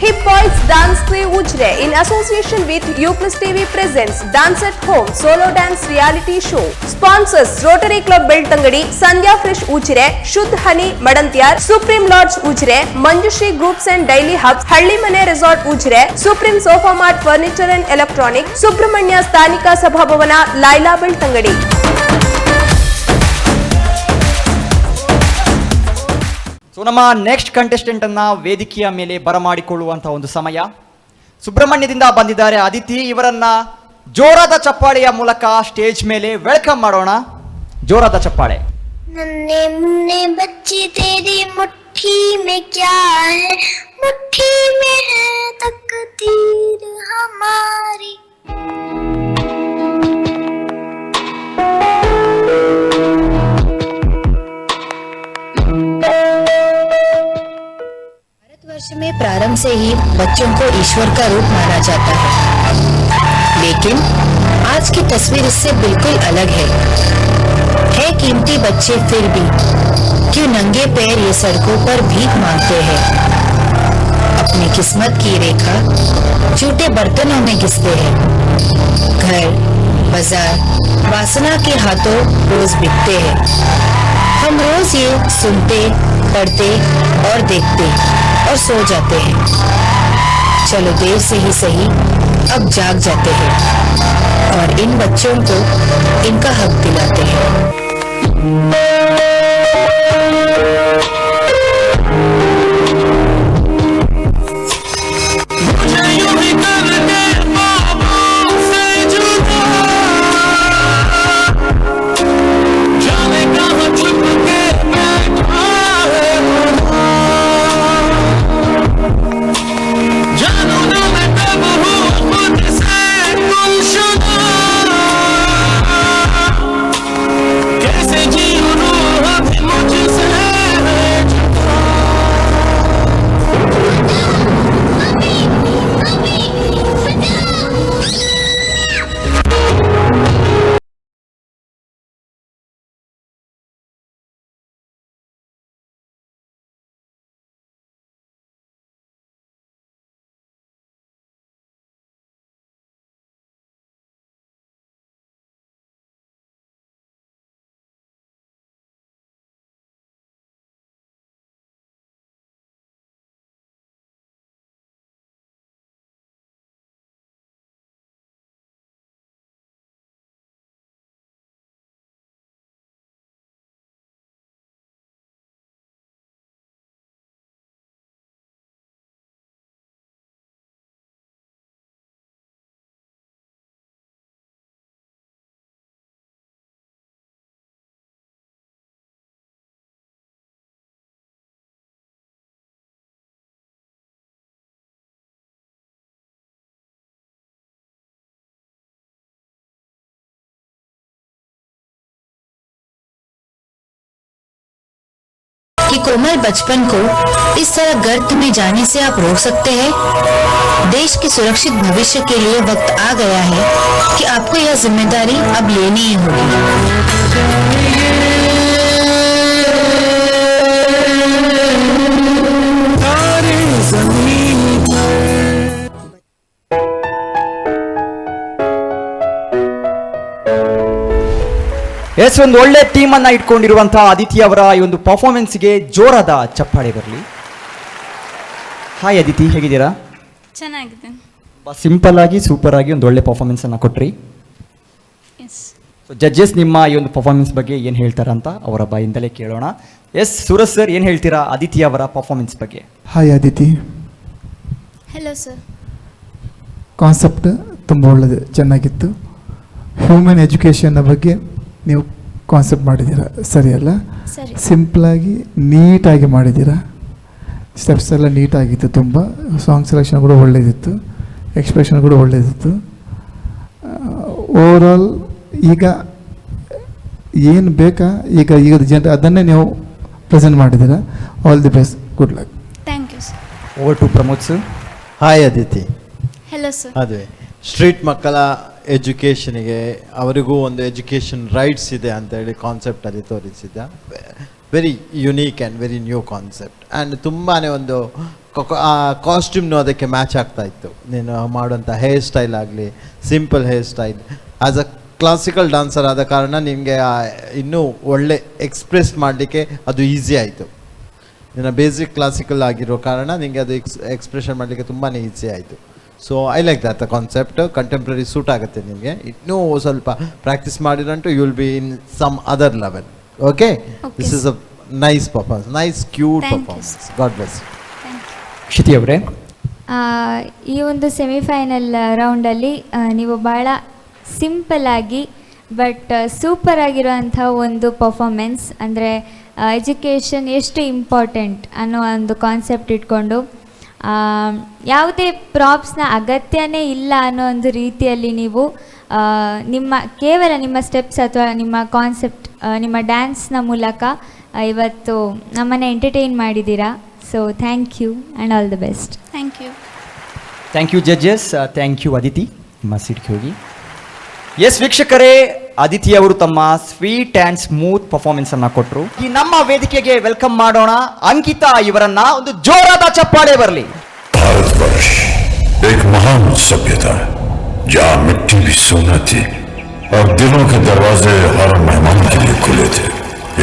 Hip Boys Dance Crew Ujre in association with Uplus TV presents Dance at Home Solo Dance Reality Show. Sponsors Rotary Club Beltangadi, Sandhya Fresh Ujre, Shuddh Honey Madantyar, Supreme Lodge Ujre, Manjushri Groups and Daily Hubs, Hallimane Resort Ujre, Supreme Sofa Mart Furniture and Electronic, Subramanya Sthanika Sabhabhavana, Laila Beltangadi. So ನಮ್ಮ next contestant ಅನ್ನ ವೇದಿಕೆಯ ಮೇಲೆ ಬರಮಾಡಿಕೊಳ್ಳುವಂತಹ ಒಂದು ಸಮಯ. ಸುಬ್ರಹ್ಮಣ್ಯದಿಂದ ಬಂದಿದ್ದಾರೆ ಅದಿತಿ. ಇವರನ್ನ ಜೋರಾದ ಚಪ್ಪಾಳೆಯ ಮೂಲಕ ಸ್ಟೇಜ್ ಮೇಲೆ ವೆಲ್ಕಮ್ ಮಾಡೋಣ. ಜೋರಾದ ಚಪ್ಪಾಳೆ. नन्हे मुन्ने बच्ची तेरी मुट्ठी में क्या है, मुट्ठी में है तकदीर हमारी. भारतवर्ष में प्रारंभ से ही बच्चों को ईश्वर का रूप माना जाता है, लेकिन आज की तस्वीर इससे बिल्कुल अलग है. कीमती बच्चे फिर भी क्यों नंगे पैर ये सड़कों पर भीख मांगते हैं. अपनी किस्मत की रेखा झूठे बर्तनों में घिसते हैं. घर बाजार वासना के हाथों रोज बिकते हैं. हम रोज ये सुनते, पढ़ते और देखते और सो जाते हैं. चलो देर से ही सही अब जाग जाते हैं और इन बच्चों को इनका हक दिलाते हैं. कि कोमल बचपन को इस तरह गर्त में जाने से आप रोक सकते हैं. देश के सुरक्षित भविष्य के लिए वक्त आ गया है कि आपको यह जिम्मेदारी अब लेनी ही होगी. ಎಸ್, ಒಂದು ಒಳ್ಳೆ ಟೀಮ್ ಅನ್ನ ಇಟ್ಕೊಂಡಿರುವಂತಹ ಅದಿತಿ ಅವರ ಈ ಒಂದು ಪರ್ಫಾರ್ಮೆನ್ಸ್ಗೆ ಜೋರಾದ ಚಪ್ಪಾಳೆ ಬರಲಿ. ಹಾಯ್ ಅದಿತಿ, ಹೇಗಿದ್ದೀರಾ? ಚೆನ್ನಾಗಿದೆ. ಸಿಂಪಲ್ ಆಗಿ ಸೂಪರ್ ಆಗಿ ಒಂದು ಒಳ್ಳೆ ಪರ್ಫಾರ್ಮೆನ್ಸ್ ಅನ್ನ ಕೊಟ್ರಿ. ಸೊ ಜಡ್ಜಸ್ ನಿಮ್ಮ ಈ ಒಂದು ಪರ್ಫಾರ್ಮೆನ್ಸ್ ಬಗ್ಗೆ ಏನು ಹೇಳ್ತಾರ ಅಂತ ಅವರ ಬಾಯಿಂದಲೇ ಕೇಳೋಣ. ಎಸ್, ಸೂರಜ್ ಸರ್ ಏನು ಹೇಳ್ತೀರಾ ಅದಿತಿ ಅವರ ಪರ್ಫಾರ್ಮೆನ್ಸ್ ಬಗ್ಗೆ? Hi Aditi. Hello sir. Concept ತುಂಬ ಒಳ್ಳೆಯದು, ಚೆನ್ನಾಗಿತ್ತು. ಹ್ಯೂಮನ್ ಎಜುಕೇಷನ್ನ ಬಗ್ಗೆ ನೀವು ಕಾನ್ಸೆಪ್ಟ್ ಮಾಡಿದ್ದೀರಾ, ಸರಿಯಲ್ಲ? ಸಿಂಪಲಾಗಿ ನೀಟಾಗಿ ಮಾಡಿದ್ದೀರಾ. ಸ್ಟೆಪ್ಸ್ ಎಲ್ಲ ನೀಟಾಗಿತ್ತು, ತುಂಬ ಸಾಂಗ್ ಸೆಲೆಕ್ಷನ್ ಕೂಡ ಒಳ್ಳೆಯದಿತ್ತು, ಎಕ್ಸ್ಪ್ರೆಷನ್ ಕೂಡ ಒಳ್ಳೆಯದಿತ್ತು. ಓವರಾಲ್ ಈಗ ಏನು ಬೇಕಾ ಈಗ ಈಗದ ಜನರು ಅದನ್ನೇ ನೀವು ಪ್ರೆಸೆಂಟ್ ಮಾಡಿದ್ದೀರಾ. All the best, good luck. Thank you sir. Over to Pramod sir. Hi Aditi. Hello sir. ಅದೇ ಸ್ಟ್ರೀಟ್ ಮಕ್ಕಳ ಎಜುಕೇಷನ್ಗೆ ಅವರಿಗೂ ಒಂದು ಎಜುಕೇಷನ್ ರೈಟ್ಸ್ ಇದೆ ಅಂತೇಳಿ ಕಾನ್ಸೆಪ್ಟಲ್ಲಿ ತೋರಿಸಿದ್ದ. Very unique and very new concept and ತುಂಬಾ ಒಂದು ಕಾಸ್ಟ್ಯೂಮ್ನು ಅದಕ್ಕೆ ಮ್ಯಾಚ್ ಆಗ್ತಾ ಇತ್ತು. ನೀನು ಮಾಡುವಂಥ ಹೇರ್ ಸ್ಟೈಲ್ ಆಗಲಿ, simple hair style, as a classical dancer ಆದ ಕಾರಣ ನಿಮಗೆ ಇನ್ನೂ ಒಳ್ಳೆ ಎಕ್ಸ್ಪ್ರೆಸ್ ಮಾಡಲಿಕ್ಕೆ ಅದು ಈಸಿ ಆಯಿತು. ನಿನ್ನ ಬೇಸಿಕ್ ಕ್ಲಾಸಿಕಲ್ ಆಗಿರೋ ಕಾರಣ ನಿಮಗೆ ಅದು ಎಕ್ಸ್ಪ್ರೆಷನ್ ಮಾಡಲಿಕ್ಕೆ ತುಂಬಾ ಈಸಿ ಆಯಿತು. So I like that the concept. Contemporary suit ಆಗುತ್ತೆ ನಿಮಗೆ. ಇನ್ನೂ ಸ್ವಲ್ಪ ಪ್ರಾಕ್ಟೀಸ್ ಮಾಡಿರಂಟು you will be in some other level. Okay, this is a nice performance, nice cute Thank you, performance. sir. God bless. Kshiti ಅವರೇ, ಈ ಒಂದು semifinal ರೌಂಡಲ್ಲಿ ನೀವು ಭಾಳ ಸಿಂಪಲ್ಲಾಗಿ ಬಟ್ ಸೂಪರ್ ಆಗಿರುವಂಥ ಒಂದು ಪರ್ಫಾಮೆನ್ಸ್, ಅಂದರೆ ಎಜುಕೇಷನ್ ಎಷ್ಟು ಇಂಪಾರ್ಟೆಂಟ್ ಅನ್ನೋ ಒಂದು ಕಾನ್ಸೆಪ್ಟ್ ಇಟ್ಕೊಂಡು ಯಾವುದೇ ಪ್ರಾಪ್ಸ್ನ ಅಗತ್ಯನೇ ಇಲ್ಲ ಅನ್ನೋ ಒಂದು ರೀತಿಯಲ್ಲಿ ನೀವು ಕೇವಲ ನಿಮ್ಮ ಸ್ಟೆಪ್ಸ್ ಅಥವಾ ನಿಮ್ಮ ಕಾನ್ಸೆಪ್ಟ್, ನಿಮ್ಮ ಡ್ಯಾನ್ಸ್ನ ಮೂಲಕ ಇವತ್ತು ನಮ್ಮನ್ನು ಎಂಟರ್ಟೈನ್ ಮಾಡಿದ್ದೀರಾ. So thank you and all the best. Thank you. Thank you judges, thank you Aditi. ನಿಮ್ಮ ಸೀಟ್ಗೆ ಹೋಗಿ. ಎಸ್ ವೀಕ್ಷಕರೇ, ಅದಿತಿ ಅವರು ತಮ್ಮ ಸ್ವೀಟ್ ಆ್ಯಂಡ್ ಸ್ಮೂತ್ ಪರ್ಫಾರ್ಮೆನ್ಸ್ ಅನ್ನು ಕೊಟ್ಟರು. ಈ ನಮ್ಮ ವೇದಿಕೆಗೆ ವೆಲ್ಕಮ್ ಮಾಡೋಣ ಅಂಕಿತಾ ಇವರನ್ನ. ಒಂದು ಜೋರಾದ ಚಪ್ಪಾಳೆ ಬರಲಿ. भारतवर्ष एक महान सभ्यता है जहाँ मिट्टी भी सोना थी और दिलों के दरवाजे हर मेहमान के लिए खुले थे.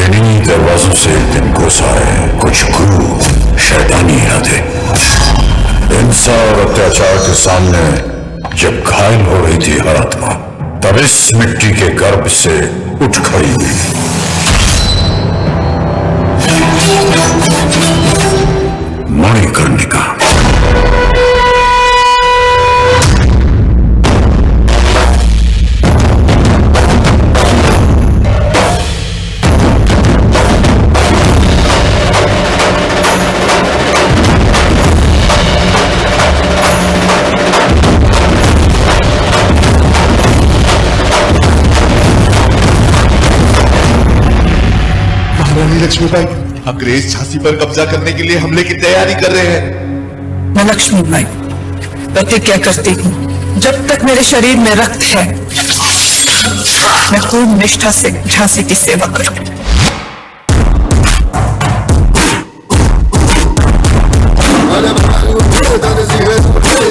इन्हीं दरवाजों से एक दिन घुस आए कुछ क्रूर शैतानी यादें. हिंसा और अत्याचार के सामने जब घायल हो रही थी हर आत्मा, तब इस मिट्टी के गर्भ से उठ खड़ी हुई मणिकर्णिका. महारानी लक्ष्मीबाई अंग्रेज झांसी पर कब्जा करने के लिए हमले की तैयारी कर रहे हैं. मैं लक्ष्मीबाई प्रतिज्ञा करती हूँ, जब तक मेरे शरीर में रक्त है मैं पूर्ण निष्ठा से झांसी की सेवा करूँ.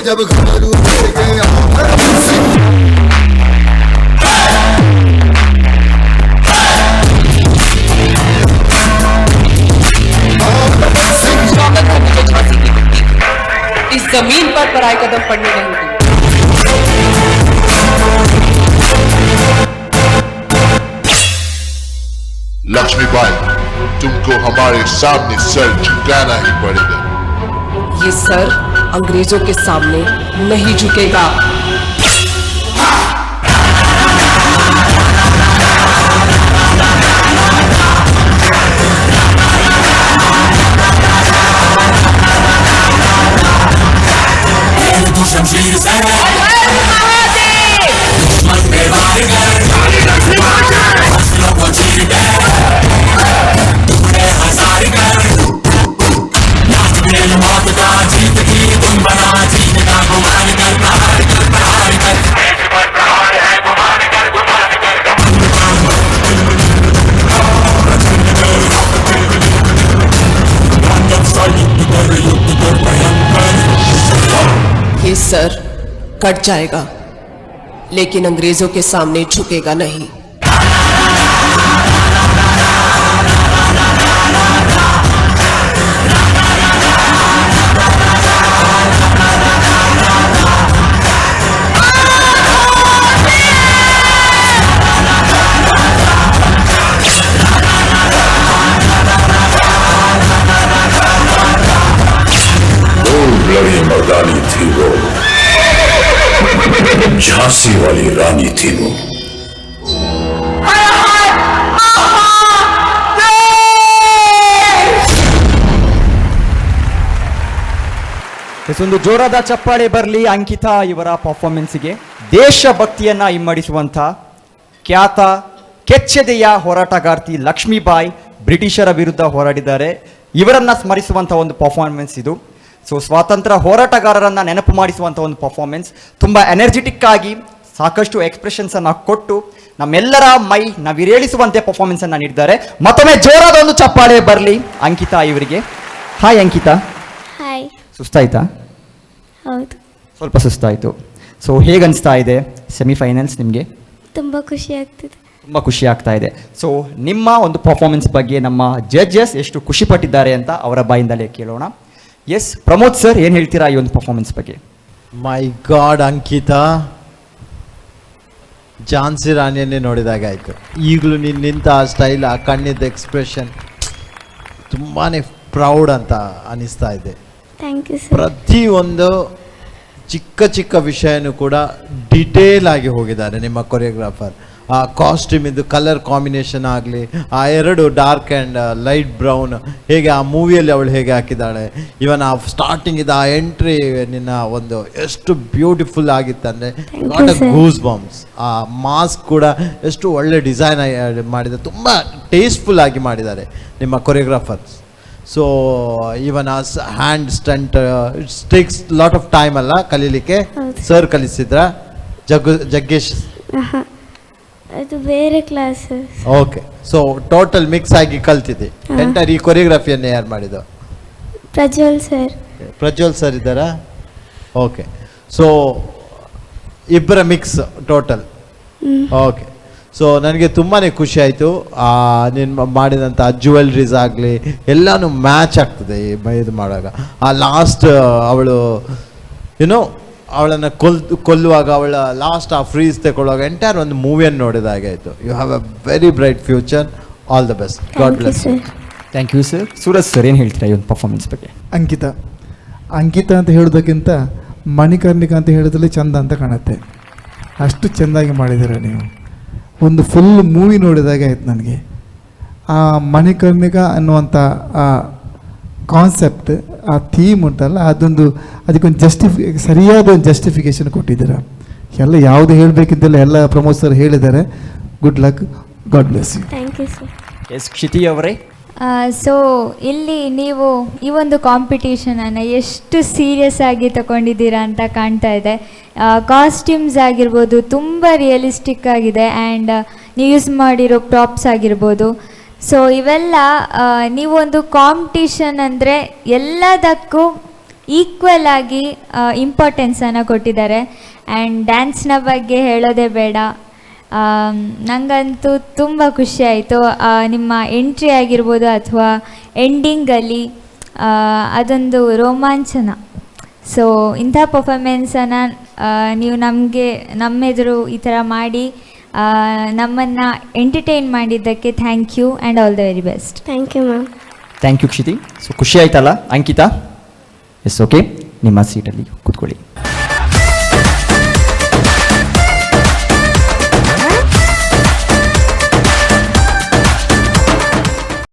जब इस जमीन पर पराई कदम पड़ने नहीं दी. लक्ष्मीबाई, तुमको हमारे सामने सर झुकाना ही पड़ेगा. ये सर अंग्रेजों के सामने नहीं झुकेगा. ये सर कट जाएगा लेकिन अंग्रेजों के सामने झुकेगा नहीं. लड़ी मर्दानी थी वो, झांसी वाली रानी थी वो. ಒಂದು ಜೋರಾದ ಚಪ್ಪಾಳೆ ಬರಲಿ ಅಂಕಿತಾ ಇವರ ಪರ್ಫಾರ್ಮೆನ್ಸ್ಗೆ. ದೇಶಭಕ್ತಿಯನ್ನ ಇಮ್ಮಡಿಸುವಂಥ ಖ್ಯಾತ ಕೆಚ್ಚೆದೆಯ ಹೋರಾಟಗಾರ್ತಿ ಲಕ್ಷ್ಮೀಬಾಯಿ ಬ್ರಿಟಿಷರ ವಿರುದ್ಧ ಹೋರಾಡಿದ್ದಾರೆ. ಇವರನ್ನ ಸ್ಮರಿಸುವಂಥ ಒಂದು ಪರ್ಫಾರ್ಮೆನ್ಸ್ ಇದು. ಸೊ ಸ್ವಾತಂತ್ರ್ಯ ಹೋರಾಟಗಾರರನ್ನ ನೆನಪು ಮಾಡಿಸುವಂಥ ಒಂದು ಪರ್ಫಾರ್ಮೆನ್ಸ್. ತುಂಬ ಎನರ್ಜೆಟಿಕ್ ಆಗಿ ಸಾಕಷ್ಟು ಎಕ್ಸ್ಪ್ರೆಷನ್ಸನ್ನು ಕೊಟ್ಟು ನಮ್ಮೆಲ್ಲರ ಮೈ ನವಿರೇಳಿಸುವಂತೆ ಪರ್ಫಾರ್ಮೆನ್ಸನ್ನು ನೀಡಿದ್ದಾರೆ. ಮತ್ತೊಮ್ಮೆ ಜೋರಾದ ಒಂದು ಚಪ್ಪಾಳೆ ಬರಲಿ ಅಂಕಿತಾ ಇವರಿಗೆ. ಹಾಯ್ ಅಂಕಿತಾ. ಹಾಯ್. ಸುಸ್ತಾಯ್ತಾ? ಹೌದು, ಸ್ವಲ್ಪ ಸುಸ್ತಾಯಿತು. ಸೊ ಹೇಗೆ ಅನಿಸ್ತಾ ಇದೆ ಸೆಮಿಫೈನಲ್ಸ್ ನಿಮಗೆ? ತುಂಬ ಖುಷಿ ಆಗ್ತಿದೆ. ತುಂಬ ಖುಷಿ ಆಗ್ತಾ ಇದೆ. ಸೊ ನಿಮ್ಮ ಒಂದು ಪರ್ಫಾರ್ಮೆನ್ಸ್ ಬಗ್ಗೆ ನಮ್ಮ ಜಡ್ಜಸ್ ಎಷ್ಟು ಖುಷಿ ಪಟ್ಟಿದ್ದಾರೆ ಅಂತ ಅವರ ಬಾಯಿಂದಲೇ ಕೇಳೋಣ. ಎಸ್ ಪ್ರಮೋದ್ ಸರ್, ಏನು ಹೇಳ್ತೀರಾ ಈ ಒಂದು ಪರ್ಫಾರ್ಮೆನ್ಸ್ ಬಗ್ಗೆ? ಮೈ ಗಾಡ್ ಅಂಕಿತಾ, ಝಾನ್ಸಿ ರಾಣಿಯನ್ನೇ ನೋಡಿದಾಗ ಆಯಿತು. ಈಗಲೂ ನೀನು ನಿಂತ ಆ ಸ್ಟೈಲ್, ಆ ಕಣ್ಣಿದ್ದ ಎಕ್ಸ್ಪ್ರೆಷನ್ ತುಂಬಾ ಪ್ರೌಡ್ ಅಂತ ಅನಿಸ್ತಾ ಇದೆ. Thank you sir. ಪ್ರತಿಯೊಂದು ಚಿಕ್ಕ ಚಿಕ್ಕ ವಿಷಯನೂ ಕೂಡ ಡಿಟೇಲ್ ಆಗಿ ಹೋಗಿದ್ದಾರೆ ನಿಮ್ಮ ಕೊರಿಯೋಗ್ರಾಫರ್. ಆ ಕಾಸ್ಟ್ಯೂಮ್ ಇದ್ದು ಕಲರ್ ಕಾಂಬಿನೇಷನ್ ಆಗಲಿ, ಆ ಎರಡು ಡಾರ್ಕ್ ಆ್ಯಂಡ್ ಲೈಟ್ ಬ್ರೌನ್ ಹೇಗೆ ಆ ಮೂವಿಯಲ್ಲಿ ಅವಳು ಹೇಗೆ ಹಾಕಿದ್ದಾಳೆ, ಇವನ್ ಆ ಸ್ಟಾರ್ಟಿಂಗ್ ಇದು ಆ ಎಂಟ್ರಿ ನಿನ್ನ ಒಂದು ಎಷ್ಟು ಬ್ಯೂಟಿಫುಲ್ ಆಗಿತ್ತಂದರೆ ನಾಟ್ ಅ ಗೂಸ್ ಬಾಂಬ್ಸ್. ಆ ಮಾಸ್ಕ್ ಕೂಡ ಎಷ್ಟು ಒಳ್ಳೆ ಡಿಸೈನ್ ಮಾಡಿದ್ದಾರೆ, ತುಂಬ ಟೇಸ್ಟ್ಫುಲ್ ಆಗಿ ಮಾಡಿದ್ದಾರೆ ನಿಮ್ಮ choreographers. So even a hand stunt it's takes lot of time ಅಲ್ಲ ಕಲೀಲಿಕ್ಕೆ? ಸರ್ ಕಲಿಸಿದ್ರ? ಜಗ್ಗೇಶ್ ಅದು ಬೇರೆ class. Okay, so total mix ಆಗಿ ಕಲ್ತಿದ್ದೆ. ಎಂಟರ್ ಈ ಕೊರಿಯೋಗ್ರಫಿಯನ್ನು ಯಾರು ಮಾಡಿದ್ದು? ಪ್ರಜ್ವಲ್ ಸರ್. ಪ್ರಜ್ವಲ್ ಸರ್ ಇದ್ದಾರಾ? ಓಕೆ, ಸೊ ಇಬ್ಬರ ಮಿಕ್ಸ್ ಟೋಟಲ್. ಓಕೆ, ಸೊ ನನಗೆ ತುಂಬಾ ಖುಷಿ ಆಯಿತು. ನೀನು ಮಾಡಿದಂಥ ಜ್ಯುವೆಲ್ರೀಸ್ ಆಗಲಿ ಎಲ್ಲನೂ ಮ್ಯಾಚ್ ಆಗ್ತದೆ ಇದು ಮಾಡುವಾಗ. ಆ ಲಾಸ್ಟ್ ಅವಳು ಏನೋ ಅವಳನ್ನು ಕೊಲ್ಲುವಾಗ ಅವಳ ಲಾಸ್ಟ್ ಆ ಫ್ರೀಸ್ ತಗೊಳ್ಳುವಾಗ ಎಂಟೈರ್ ಒಂದು ಮೂವಿಯನ್ನು ನೋಡಿದ ಹಾಗೆ ಆಯಿತು. You have a very bright future. All the best. God bless you. Thank you sir. Suraj sir, ಏನು ಹೇಳ್ತೀರಾ ಈ ಒಂದು ಪರ್ಫಾರ್ಮೆನ್ಸ್ ಬಗ್ಗೆ? ಅಂಕಿತಾ ಅಂತ ಹೇಳೋದಕ್ಕಿಂತ ಮಣಿಕರ್ಣಿಕಾ ಅಂತ ಹೇಳಿದ್ರೆ ಚಂದ ಅಂತ ಕಾಣುತ್ತೆ. ಅಷ್ಟು ಚೆಂದಾಗಿ ಮಾಡಿದ್ದೀರ ನೀವು. ಒಂದು ಫುಲ್ ಮೂವಿ ನೋಡಿದಾಗ ಆಯ್ತು ನನಗೆ. ಆ ಮಣಿಕರ್ಣಿಕಾ ಅನ್ನುವಂಥ ಆ ಕಾನ್ಸೆಪ್ಟ್, ಆ ಥೀಮ್ ಉಂಟಲ್ಲ, ಅದಕ್ಕೊಂದು ಸರಿಯಾದ ಒಂದು ಜಸ್ಟಿಫಿಕೇಶನ್ ಕೊಟ್ಟಿದ್ದೀರಾ. ಎಲ್ಲ ಯಾವುದು ಹೇಳಬೇಕಿದ್ದೆಲ್ಲ ಎಲ್ಲ ಪ್ರಮೋದ್ ಸರ್ ಹೇಳಿದ್ದಾರೆ. Good luck, God bless you. Thank you sir. Yes Kshiti ಅವರೇ. ಸೊ ಇಲ್ಲಿ ನೀವು ಈ ಒಂದು ಕಾಂಪಿಟೇಷನನ್ನು ಎಷ್ಟು ಸೀರಿಯಸ್ ಆಗಿ ತಗೊಂಡಿದ್ದೀರಾ ಅಂತ ಕಾಣ್ತಾ ಇದೆ. ಕಾಸ್ಟ್ಯೂಮ್ಸ್ ಆಗಿರ್ಬೋದು ತುಂಬ ರಿಯಲಿಸ್ಟಿಕ್ ಆಗಿದೆ, ಆ್ಯಂಡ್ ನೀವು ಯೂಸ್ ಮಾಡಿರೋ ಪ್ರಾಪ್ಸ್ ಆಗಿರ್ಬೋದು. ಸೊ ಇವೆಲ್ಲ ನೀವೊಂದು ಕಾಂಪಿಟೇಷನ್ ಅಂದರೆ ಎಲ್ಲದಕ್ಕೂ ಈಕ್ವಲ್ ಆಗಿ ಇಂಪಾರ್ಟೆನ್ಸನ್ನು ಕೊಟ್ಟಿದ್ದಾರೆ. ಆ್ಯಂಡ್ ಡ್ಯಾನ್ಸ್ನ ಬಗ್ಗೆ ಹೇಳೋದೇ ಬೇಡ, ನನಗಂತೂ ತುಂಬ ಖುಷಿ ಆಯಿತು. ನಿಮ್ಮ ಎಂಟ್ರಿ ಆಗಿರ್ಬೋದು ಅಥವಾ ಎಂಡಿಂಗಲ್ಲಿ ಅದೊಂದು ರೋಮಾಂಚನ. ಸೊ ಇಂಥ ಪರ್ಫಾರ್ಮೆನ್ಸನ್ನು ನೀವು ನಮ್ಮೆದುರು ಈ ಥರ ಮಾಡಿ ನಮ್ಮನ್ನು ಎಂಟರ್ಟೈನ್ ಮಾಡಿದ್ದಕ್ಕೆ thank you and all the very best. Thank you ma'am. Thank you Kshiti. So ಖುಷಿ ಆಯ್ತಲ್ಲ ಅಂಕಿತಾ? ಎಸ್, ಓಕೆ, ನಿಮ್ಮ ಸೀಟಲ್ಲಿ